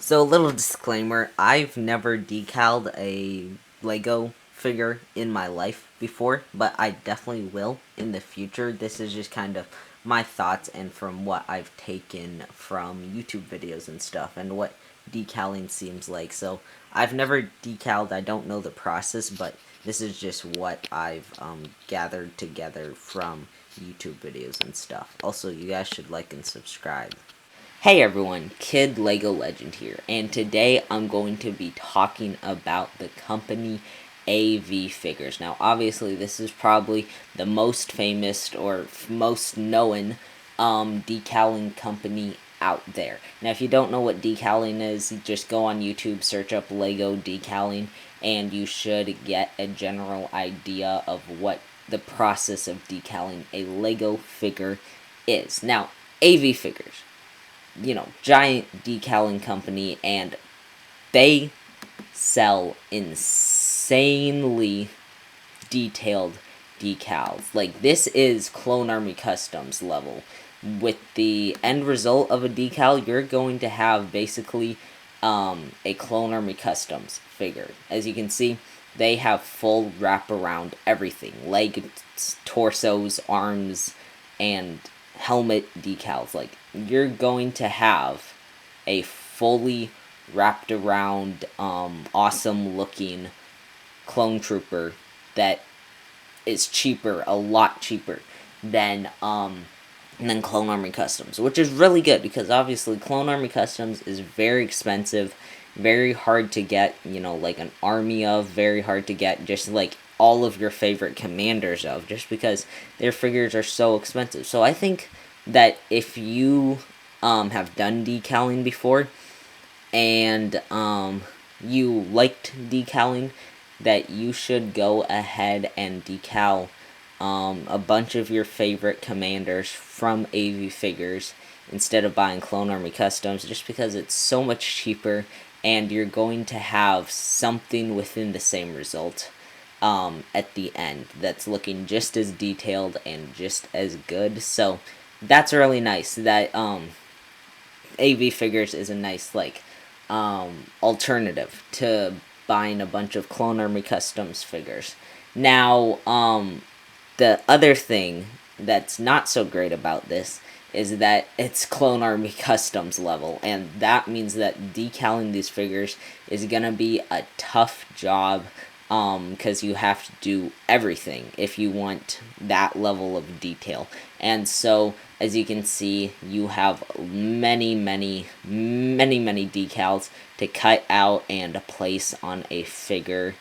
So, a little disclaimer, I've never decaled a Lego figure in my life before, but I definitely will in the future. This is just kind of my thoughts and from what I've taken from YouTube videos and stuff and what decaling seems like. So, I've never decaled, I don't know the process, but this is just what I've gathered together from YouTube videos and stuff. Also, you guys should like and subscribe. Hey everyone, Kid Lego Legend here, and today I'm going to be talking about the company AV Figures. Now, obviously, this is probably the most famous or most known decaling company out there. Now, if you don't know what decaling is, just go on YouTube, search up Lego decaling, and you should get a general idea of what the process of decaling a Lego figure is. Now, AV Figures, giant decaling company, and they sell insanely detailed decals. Like, this is Clone Army Customs level. With the end result of a decal, you're going to have basically a Clone Army Customs figure. As you can see, they have full wraparound everything. Legs, torsos, arms, and helmet decals. Like, you're going to have a fully wrapped around, awesome looking clone trooper that is cheaper, a lot cheaper than Clone Army Customs, which is really good because obviously Clone Army Customs is very expensive, very hard to get, like an army of, very hard to get just like all of your favorite commanders of, just because their figures are so expensive. So I think that if you have done decaling before and you liked decaling, that you should go ahead and decal a bunch of your favorite commanders from AV Figures instead of buying Clone Army Customs, just because it's so much cheaper and you're going to have something within the same result at the end that's looking just as detailed and just as good. So that's really nice that AV Figures is a nice alternative to buying a bunch of Clone Army Customs figures. Now, the other thing that's not so great about this is that it's Clone Army Customs level, and that means that decaling these figures is gonna be a tough job, because you have to do everything if you want that level of detail. And so, as you can see, you have many decals to cut out and place on a figure,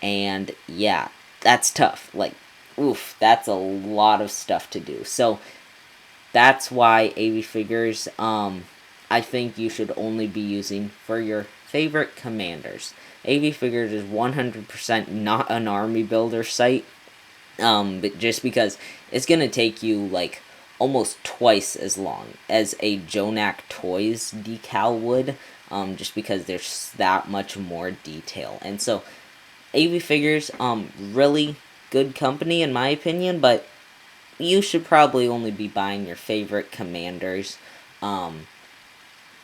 and yeah, that's tough. Like, oof, that's a lot of stuff to do. So that's why AV Figures, I think you should only be using for your favorite commanders. AV Figures is 100% not an army builder site, but just because it's gonna take you like almost twice as long as a Jonak Toys decal would, just because there's that much more detail. And so AV Figures, really good company in my opinion, but you should probably only be buying your favorite commanders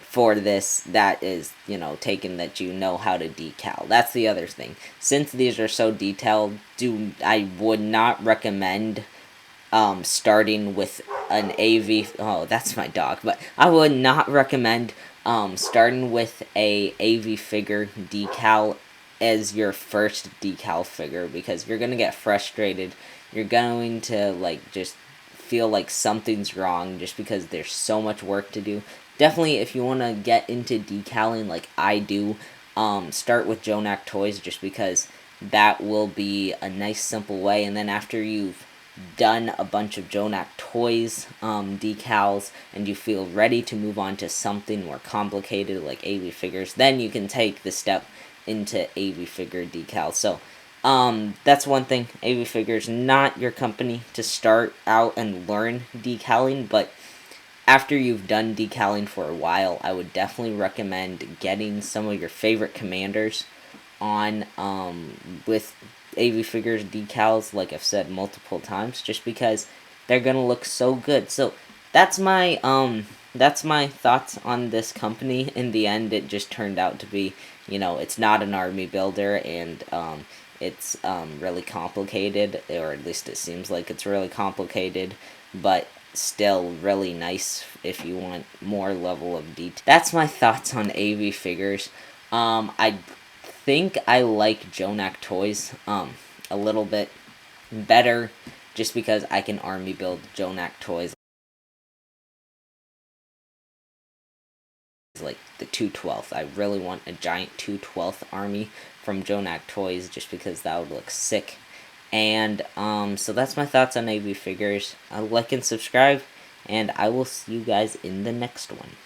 for this. That is, taken that you know how to decal. That's the other thing. Since these are so detailed, I would not recommend starting with an AV. Oh, that's my dog. But I would not recommend starting with a AV figure decal as your first decal figure, because you're gonna get frustrated. You're going to just feel like something's wrong just because there's so much work to do. Definitely, if you want to get into decaling like I do, start with Jonak Toys, just because that will be a nice simple way. And then after you've done a bunch of Jonak Toys decals and you feel ready to move on to something more complicated like AV Figures, then you can take the step into AV Figure decals. So that's one thing. AV Figures, not your company to start out and learn decaling, but after you've done decaling for a while, I would definitely recommend getting some of your favorite commanders on with AV Figures decals, like I've said multiple times, just because they're gonna look so good. So that's my that's my thoughts on this company. In the end, it just turned out to be, it's not an army builder, and it's really complicated, or at least it seems like it's really complicated, but still really nice if you want more level of detail. That's my thoughts on AV figures. I think I like Jonak Toys a little bit better, just because I can army build Jonak Toys like the 212th. I really want a giant 212th army from Jonak Toys, just because that would look sick. And so that's my thoughts on AV figures. Like and subscribe, and I will see you guys in the next one.